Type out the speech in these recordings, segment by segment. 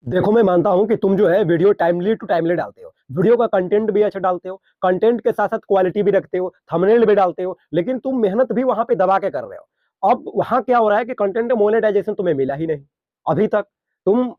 देखो, मैं मानता हूं कि तुम जो है वीडियो टाइमली टू टाइमली डालते हो, वीडियो का कंटेंट भी अच्छा डालते हो, कंटेंट के साथ साथ क्वालिटी भी रखते हो, थंबनेल भी डालते हो, लेकिन तुम मेहनत भी वहां पे दबा के कर रहे हो। अब वहां क्या हो रहा है कि कंटेंट मोनेटाइजेशन तुम्हें मिला ही नहीं अभी तक।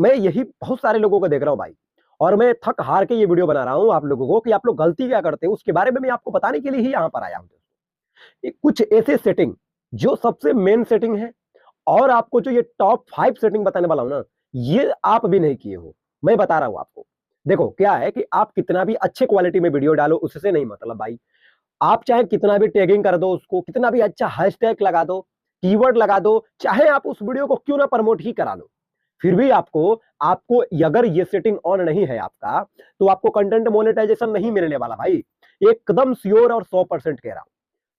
मैं यही बहुत सारे लोगों को देख रहा हूँ भाई, और मैं थक हार के ये वीडियो बना रहा हूँ आप लोगों को कि आप लोग गलती क्या करते हो उसके बारे में मैं आपको बताने के लिए ही यहाँ पर आया हूँ। कुछ ऐसे सेटिंग जो सबसे मेन सेटिंग है, और आपको जो ये टॉप 5 सेटिंग बताने वाला हूं ना, ये आप भी नहीं किए हो। मैं बता रहा हूं आपको। देखो क्या है कि आप कितना भी अच्छे क्वालिटी में वीडियो डालो उससे नहीं मतलब भाई। आप चाहे कितना भी टैगिंग कर दो, उसको कितना भी अच्छा हैशटैग लगा दो, कीवर्ड लगा दो, चाहे आप उस वीडियो को क्यों ना प्रमोट ही करा लो, फिर भी आपको आपको अगर ये सेटिंग ऑन नहीं है आपका, तो आपको कंटेंट मोनेटाइजेशन नहीं मिलने वाला भाई। एकदम श्योर और 100% कह रहा हूं।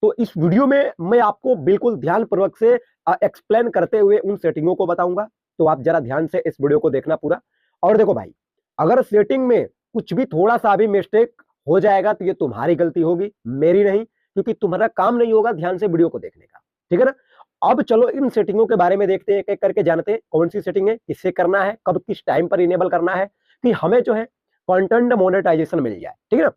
तो इस वीडियो में मैं आपको बिल्कुल ध्यानपूर्वक से एक्सप्लेन करते हुए उन सेटिंगों को बताऊंगा। तो आप जरा ध्यान से इस वीडियो को देखना पूरा। और देखो भाई, अगर सेटिंग में कुछ भी थोड़ा सा भी मिस्टेक हो जाएगा तो ये तुम्हारी गलती होगी, मेरी नहीं, क्योंकि तुम्हारा काम नहीं होगा ध्यान से वीडियो को देखने का। ठीक है ना? अब चलो इन सेटिंगों के बारे में देखते हैं, एक एक करके जानते हैं कौन सी सेटिंग है, किससे करना है, कब किस टाइम पर इनेबल करना है, कि हमें जो है कंटेंट मोनेटाइजेशन मिल जाए। ठीक है ना?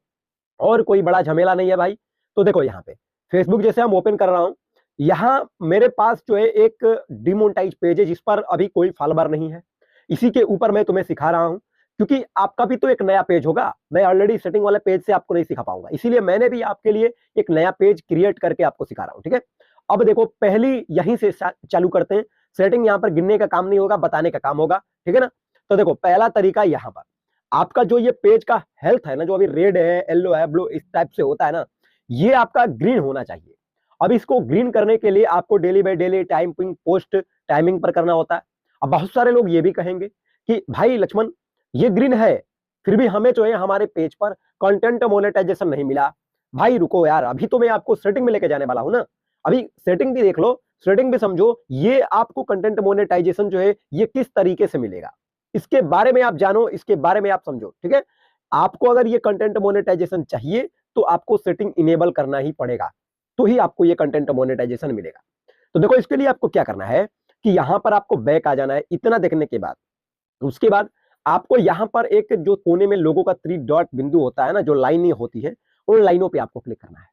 और कोई बड़ा झमेला नहीं है भाई। तो देखो यहाँ पे फेसबुक जैसे हम ओपन कर रहा हूं, यहां मेरे पास जो है एक डिमोनेटाइज पेज है जिस पर अभी कोई फॉलोवर नहीं है। इसी के ऊपर मैं तुम्हें सिखा रहा हूं, क्योंकि आपका भी तो एक नया पेज होगा। मैं ऑलरेडी सेटिंग वाले पेज से आपको नहीं सिखा पाऊंगा, इसीलिए मैंने भी आपके लिए एक नया पेज क्रिएट करके आपको सिखा रहा हूं। ठीक है? अब देखो पहली यहीं से चालू करते हैं। सेटिंग यहां पर गिनने का काम नहीं होगा, बताने का काम होगा। ठीक है ना? तो देखो पहला तरीका यहां पर आपका जो ये पेज का हेल्थ है ना, जो अभी रेड है, येलो है, ब्लू, इस टाइप से होता है ना, ये आपका ग्रीन होना चाहिए। अब इसको ग्रीन करने के लिए आपको daily by daily timing post timing पर करना होता है। अब बहुत सारे लोग ये भी कहेंगे कि भाई लक्ष्मण, ये ग्रीन है, फिर भी हमें जो है हमारे पेज पर कंटेंट मोनेटाइजेशन नहीं मिला। भाई रुको यार, अभी तो मैं आपको सेटिंग में लेके जाने वाला हूं ना। अभी सेटिंग भी देख लो, सेटिंग भी समझो, ये आपको कंटेंट मोनेटाइजेशन जो है ये किस तरीके से मिलेगा, इसके बारे में आप जानो, इसके बारे में आप समझो। ठीक है? आपको अगर ये कंटेंट मोनेटाइजेशन चाहिए तो आपको सेटिंग इनेबल करना ही पड़ेगा, तो ही आपको ये कंटेंट मोनेटाइजेशन मिलेगा। तो देखो इसके लिए आपको क्या करना है कि यहां पर आपको बैक आ जाना है। इतना देखने के बाद उसके बाद आपको यहां पर एक जो कोने में लोगों का 3 डॉट बिंदु होता है ना, जो लाइन होती है, उन लाइनों पे आपको क्लिक करना है।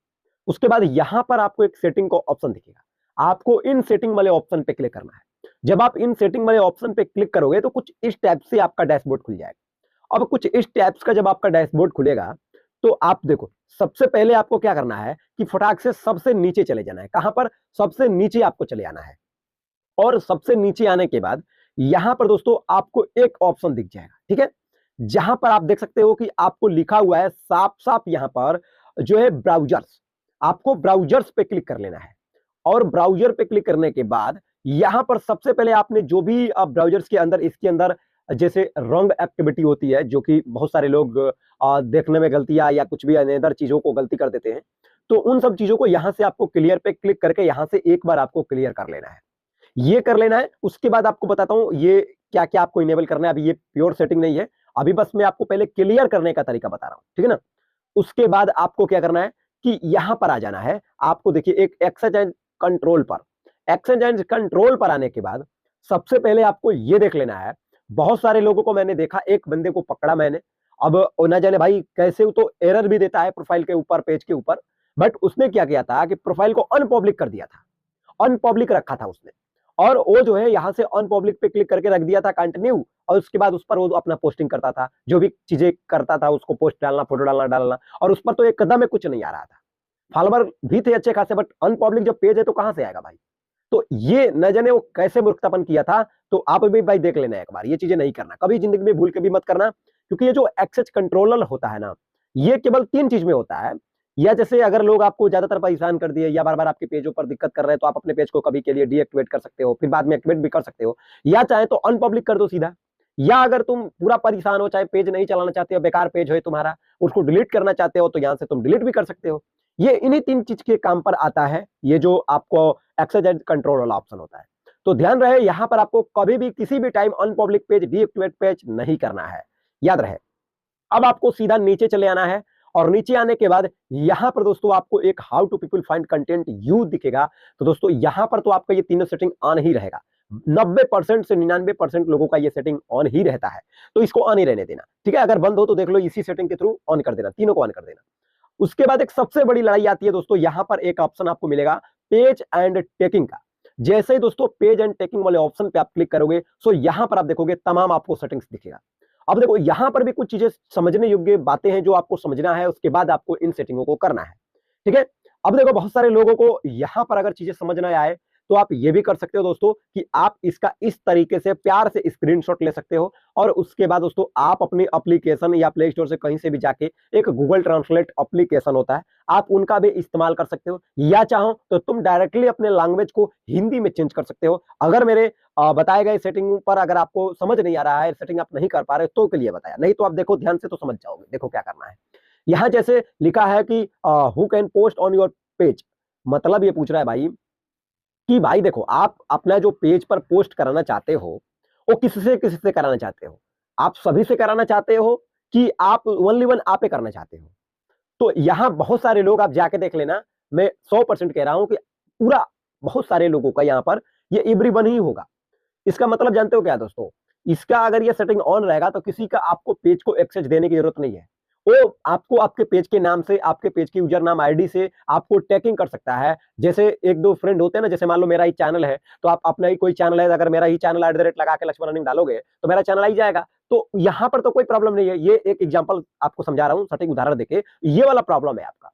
उसके बाद यहां पर आपको एक सेटिंग का ऑप्शन दिखेगा, आपको इन सेटिंग वाले ऑप्शन पे क्लिक करना है। जब आप इन सेटिंग वाले ऑप्शन पे क्लिक करोगे तो कुछ इस टाइप से आपका डैशबोर्ड खुल जाएगा। अब कुछ इस टाइप्स का जब आपका डैशबोर्ड खुलेगा, तो आप देखो सबसे पहले आपको क्या करना है कि फटाक से सबसे नीचे चले जाना है। कहां पर? सबसे नीचे आपको चले आना है। और सबसे नीचे आने के बाद यहां पर दोस्तों आपको एक ऑप्शन दिख जाएगा। ठीक है? जहां पर आप देख सकते हो कि आपको लिखा हुआ है साफ साफ यहां पर जो है ब्राउजर्स। आपको ब्राउजर्स पे क्लिक कर लेना है। और ब्राउजर पे क्लिक करने के बाद यहां पर सबसे पहले आपने जो भी ब्राउजर्स के अंदर, इसके अंदर जैसे रॉन्ग एक्टिविटी होती है, जो कि बहुत सारे लोग देखने में गलतियां या कुछ भी अनदर चीजों को गलती कर देते हैं, तो उन सब चीजों को यहां से आपको क्लियर पे क्लिक करके यहां से एक बार आपको क्लियर कर लेना है। ये कर लेना है। उसके बाद आपको बताता हूं ये क्या क्या आपको इनेबल करना है। अभी ये प्योर सेटिंग नहीं है, अभी बस मैं आपको पहले क्लियर करने का तरीका बता रहा हूं। ठीक है ना? उसके बाद आपको क्या करना है कि यहां पर आ जाना है। आपको देखिए एक एक्सेस एंड कंट्रोल पर, एक्सेस एंड कंट्रोल पर आने के बाद सबसे पहले आपको ये देख लेना है। बहुत सारे लोगों को मैंने देखा, एक बंदे को पकड़ा मैंने, अब ना जाने भाई कैसे, वो तो एरर भी देता है प्रोफाइल के ऊपर, पेज के ऊपर, बट उसने क्या किया था कि प्रोफाइल को अनपब्लिक कर दिया था, अनपब्लिक रखा था उसने। और वो जो है यहां से अनपब्लिक पे क्लिक करके रख दिया था कंटिन्यू, और उसके बाद उस पर वो अपना पोस्टिंग करता था, जो भी चीजें करता था, उसको पोस्ट डालना, फोटो डालना, और उस पर तो एक कदम में कुछ नहीं आ रहा था। फॉलोवर भी थे अच्छे खासे, बट अनपब्लिक जो पेज है तो कहां से आएगा भाई? तो ये न जाने वो कैसे मूर्खतापन किया था। तो आप भी भाई देख लेना एक बार, ये चीजें नहीं करना कभी जिंदगी में, भूल के भी मत करना। क्योंकि ये जो एक्सेस कंट्रोलर होता है ना, ये केवल 3 चीज में होता है। या जैसे अगर लोग आपको ज्यादातर परेशान कर दिए या बार बार आपके पेजों पर दिक्कत कर रहे हैं, तो आप अपने पेज को कभी के लिए डीएक्टिवेट कर सकते हो, फिर बाद में एक्टिवेट भी कर सकते हो, या चाहे तो अनपब्लिक कर दो सीधा। या अगर तुम पूरा परेशान हो, चाहे पेज नहीं चलाना चाहते हो, बेकार पेज है तुम्हारा, उसको डिलीट करना चाहते हो, तो यहां से तुम डिलीट भी कर सकते हो। ये इन्हीं 3 चीज के काम पर आता है, ये जो आपको एक्सेस एंड कंट्रोल वाला ऑप्शन होता है। तो ध्यान रहे, यहां पर आपको कभी भी किसी भी टाइम अनपब्लिक पेज, डीएक्टिवेट पेज नहीं करना है, याद रहे। अब आपको सीधा नीचे चले आना है, और नीचे आने के बाद यहां पर दोस्तों आपको एक how to people find content you दिखेगा। तो दोस्तों यहां पर तो आपका ये तीनों सेटिंग ऑन ही रहेगा। 90% से 99% लोगों का ये सेटिंग ऑन ही रहता है, तो इसको ऑन ही रहने देना, ठीक है। अगर बंद हो तो देख लो इसी सेटिंग के थ्रू ऑन कर देना, तीनों को ऑन कर देना। उसके बाद एक सबसे बड़ी लड़ाई आती है दोस्तों, यहां पर एक ऑप्शन आपको मिलेगा पेज एंड टेकिंग का। जैसे ही दोस्तों पेज एंड टेकिंग वाले ऑप्शन पे आप क्लिक करोगे, सो यहां पर आप देखोगे तमाम आपको सेटिंग्स दिखेगा। अब देखो यहां पर भी कुछ चीजें समझने योग्य बातें हैं जो आपको समझना है, उसके बाद आपको इन सेटिंगों को करना है, ठीक है। अब देखो बहुत सारे लोगों को यहां पर अगर चीजें समझ ना आए तो आप ये भी कर सकते हो दोस्तों कि आप इसका इस तरीके से प्यार से स्क्रीनशॉट ले सकते हो, और उसके बाद दोस्तों आप अपनी एप्लीकेशन या प्ले स्टोर से कहीं से भी जाके एक गूगल ट्रांसलेट एप्लीकेशन होता है, आप उनका भी इस्तेमाल कर सकते हो, या चाहो तो तुम डायरेक्टली अपने लैंग्वेज को हिंदी में चेंज कर सकते हो। अगर मेरे बताए गए सेटिंग पर अगर आपको समझ नहीं आ रहा है, सेटिंग आप नहीं कर पा रहे तो के लिए बताया, नहीं तो आप देखो ध्यान से तो समझ जाओगे। देखो क्या करना है, यहां जैसे लिखा है कि who can post on your page, मतलब ये पूछ रहा है भाई कि भाई देखो आप अपना जो पेज पर पोस्ट कराना चाहते हो वो किससे किससे कराना चाहते हो, आप सभी से कराना चाहते हो कि आप ओनली वन आप ही करना चाहते हो। तो यहां बहुत सारे लोग आप जाके देख लेना, मैं 100% कह रहा हूं कि पूरा बहुत सारे लोगों का यहां पर ये एवरीवन ही होगा। इसका मतलब जानते हो क्या दोस्तों, इसका अगर ये सेटिंग ऑन रहेगा तो किसी का आपको पेज को एक्सेस देने की जरूरत नहीं है। वो आपको आपके पेज के नाम से, आपके पेज की यूजर नाम आईडी से आपको टैगिंग कर सकता है। जैसे एक दो फ्रेंड होते हैं ना, जैसे मान लो मेरा ही चैनल है, तो आप अपना ही कोई चैनल है, अगर मेरा ही चैनल @ लगा के लक्ष्मण रनिंग डालोगे तो मेरा चैनल आ ही जाएगा। तो यहां पर तो कोई प्रॉब्लम नहीं है, ये एक एग्जांपल आपको समझा रहा हूं, सटीक उदाहरण देके। ये वाला प्रॉब्लम है आपका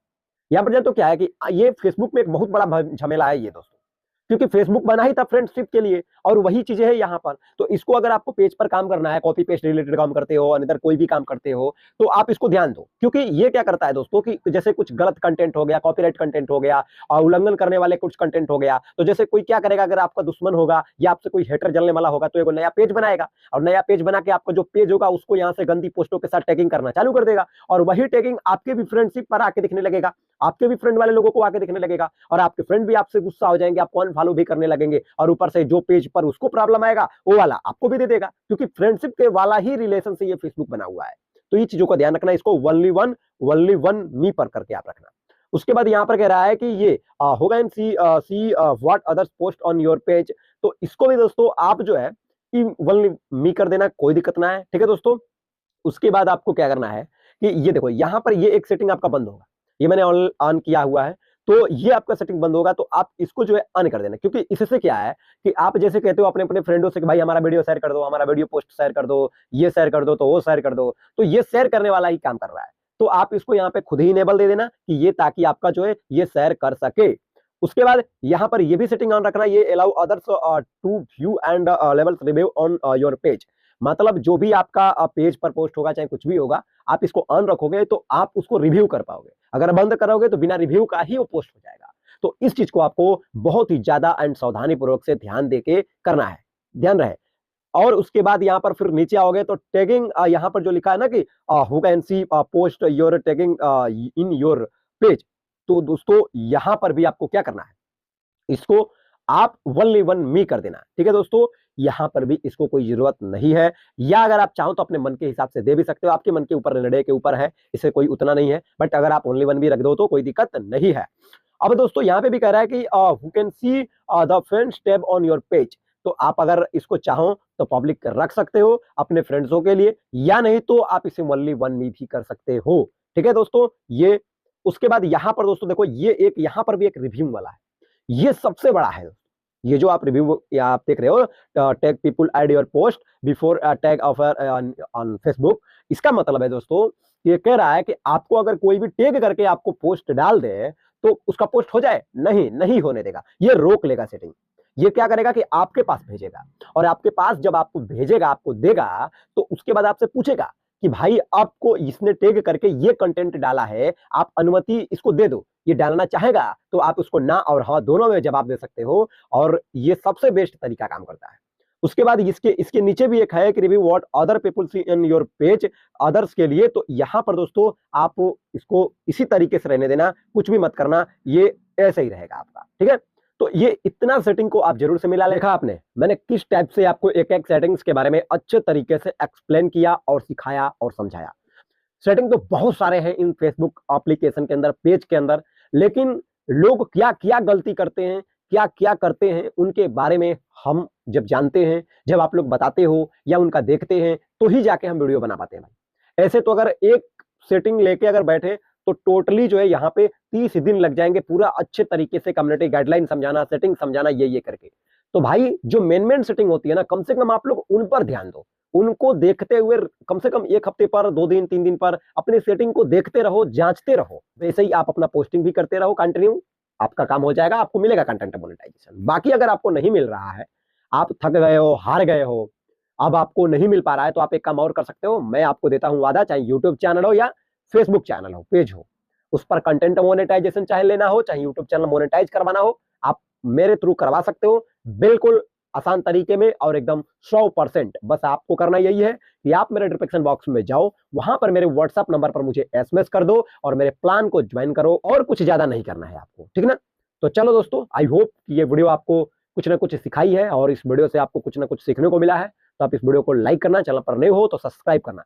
यहाँ पर। जानते हो क्या है कि ये फेसबुक में एक बहुत बड़ा झमेला है ये दोस्तों, क्योंकि फेसबुक बना ही था फ्रेंडशिप के लिए, और वही चीजें है यहाँ पर। तो इसको अगर आपको पेज पर काम करना है, कॉपी पेस्ट रिलेटेड काम करते हो, अनदर कोई भी काम करते हो, तो आप इसको ध्यान दो, क्योंकि ये क्या करता है दोस्तों कि जैसे कुछ गलत कंटेंट हो गया, कॉपीराइट कंटेंट हो गया, और उल्लंघन करने वाले कुछ कंटेंट हो गया, तो जैसे कोई क्या करेगा, अगर आपका दुश्मन होगा या आपसे कोई हेटर जलने वाला होगा, तो एक नया पेज बनाएगा, और नया पेज बना के आपका जो पेज होगा उसको यहाँ से गंदी पोस्टों के साथ टैगिंग करना चालू कर देगा, और वही टैगिंग आपके भी फ्रेंडशिप पर आके दिखने लगेगा, आपके भी फ्रेंड वाले लोगों को आके दिखने लगेगा, और आपके फ्रेंड भी आपसे गुस्सा हो जाएंगे, आपको अनफॉलो भी करने लगेंगे, और ऊपर से जो पेज पर उसको प्रॉब्लम आएगा वो वाला आपको भी दे देगा, क्योंकि फ्रेंडशिप के वाला ही रिलेशन से ये फेसबुक बना हुआ है। तो ये चीजों का ध्यान रखना, इसको ओनली वन मी पर करके आप रखना। उसके बाद यहाँ पर कह रहा है कि ये होगा in see what others post on your page, तो इसको भी दोस्तों आप जो है कि ओनली मी कर देना, कोई दिक्कत ना है, ठीक है दोस्तों। उसके बाद आपको क्या करना है कि ये देखो यहाँ पर ये एक सेटिंग आपका बंद होगा, ये मैंने ऑन किया हुआ है, तो ये आपका सेटिंग बंद होगा, तो आप इसको जो है ऑन कर देना, क्योंकि इससे क्या है कि आप जैसे कहते हो अपने अपने फ्रेंडों से कि भाई हमारा वीडियो शेयर कर दो, हमारा वीडियो पोस्ट शेयर कर दो, ये शेयर कर दो, तो वो शेयर कर दो, तो ये शेयर करने वाला ही काम कर रहा है। तो आप इसको यहाँ पे खुद ही इनेबल दे देना कि ये, ताकि आपका जो है ये शेयर कर सके। उसके बाद यहाँ पर ये भी सेटिंग ऑन रखना, ये allow others to view and levels review on your page, मतलब जो भी आपका पेज पर पोस्ट होगा, चाहे कुछ भी होगा, आप इसको ऑन रखोगे तो आप उसको रिव्यू कर पाओगे। अगर बंद करोगे तो बिना रिव्यू का ही वो पोस्ट हो जाएगा। तो इस चीज को आपको बहुत ही ज्यादा एंड सावधानी पूर्वक से ध्यान देके करना है, ध्यान रहे। और उसके बाद यहाँ पर फिर नीचे आओगे तो टैगिंग, यहाँ पर जो लिखा है ना कि who can see post your tagging in your page, तो दोस्तों यहाँ पर भी आपको क्या करना है, इसको आप ओनली वन मी कर देना, ठीक है दोस्तों। यहां पर भी इसको कोई जरूरत नहीं है, या अगर आप चाहो तो अपने मन के हिसाब से दे भी सकते हो, आपके मन के ऊपर, निर्णय के ऊपर है, इसे कोई उतना नहीं है, बट अगर आप ओनली वन भी रख दो तो कोई दिक्कत नहीं है। अब दोस्तों यहाँ पे भी कह रहा है कि who can see the friends tab on your page, तो आप अगर इसको चाहो तो पब्लिक रख सकते हो अपने फ्रेंड्सों के लिए, या नहीं तो आप इसे ओनली वन मी भी कर सकते हो, ठीक है दोस्तों। ये उसके बाद यहाँ पर दोस्तों देखो, ये एक यहाँ पर भी एक रिव्यू वाला है, ये सबसे बड़ा है। ये जो आप रिव्यू या आप देख रहे हो, tag people add your post before tag offer on Facebook, इसका मतलब है दोस्तों, ये कह रहा है कि आपको अगर कोई भी टैग करके आपको पोस्ट डाल दे तो उसका पोस्ट हो जाए, नहीं नहीं होने देगा, ये रोक लेगा सेटिंग। ये क्या करेगा कि आपके पास भेजेगा, और आपके पास जब आपको भेजेगा, आपको देगा, तो उसके बाद आपसे पूछेगा कि भाई आपको इसने टैग करके ये कंटेंट डाला है, आप अनुमति इसको दे दो, ये डालना चाहेगा, तो आप उसको ना और हाँ दोनों में जवाब दे सकते हो, और ये सबसे बेस्ट तरीका काम करता है। उसके बाद इसके इसके नीचे भी एक है कि review what other people see in your page, others के लिए, तो यहां पर दोस्तों आप इसको इसी तरीके से रहने देना, कुछ भी मत करना, ये ऐसे ही रहेगा आपका, ठीक है। तो ये इतना सेटिंग को आप जरूर से मिला देखा आपने, मैंने किस टाइप से आपको एक एक सेटिंग्स के बारे में अच्छे तरीके से एक्सप्लेन किया और सिखाया और समझाया। सेटिंग तो बहुत सारे हैं इन फेसबुक एप्लीकेशन के अंदर, पेज के अंदर, लेकिन लोग क्या क्या गलती करते हैं, क्या क्या करते हैं उनके बारे में हम जब जानते हैं, जब आप लोग बताते हो या उनका देखते हैं, तो ही जाके हम वीडियो बना पाते हैं भाई। ऐसे तो अगर एक सेटिंग लेके अगर बैठे तो टोटली जो है यहाँ पे 30 दिन लग जाएंगे पूरा अच्छे तरीके से कम्युनिटी गाइडलाइन समझाना, सेटिंग समझाना, ये करके। तो भाई जो मेन सेटिंग होती है ना, कम से कम आप लोग उन पर ध्यान दो, उनको देखते हुए कम से कम 1 हफ्ते पर, 2 दिन, 3 दिन पर अपनी सेटिंग को देखते रहो, जांचते रहो। वैसे ही आप अपना पोस्टिंग भी करते रहो कंटिन्यू, आपका काम हो जाएगा, आपको मिलेगा कंटेंट मोनेटाइजेशन। बाकी अगर आपको नहीं मिल रहा है, आप थक गए हो, हार गए हो, अब आपको नहीं मिल पा रहा है, तो आप एक काम और कर सकते हो, मैं आपको देता हूं वादा, चाहे यूट्यूब चैनल हो या फेसबुक चैनल हो, पेज हो, उस पर कंटेंट मोनेटाइजेशन चाहे लेना हो, चाहे यूट्यूब चैनल मोनेटाइज करवाना हो, आप मेरे थ्रू करवा सकते हो, बिल्कुल आसान तरीके में और एकदम 100%। बस आपको करना यही है कि आप मेरे डिस्क्रिप्शन बॉक्स में जाओ, वहां पर मेरे व्हाट्सएप नंबर पर मुझे एसएमएस कर दो और मेरे प्लान को ज्वाइन करो, और कुछ ज्यादा नहीं करना है आपको, ठीक ना। तो चलो दोस्तों, आई होप कि ये वीडियो आपको कुछ ना कुछ सिखाई है और इस वीडियो से आपको कुछ ना कुछ सीखने को मिला है। तो आप इस वीडियो को लाइक करना, चैनल पर नए हो तो सब्सक्राइब करना।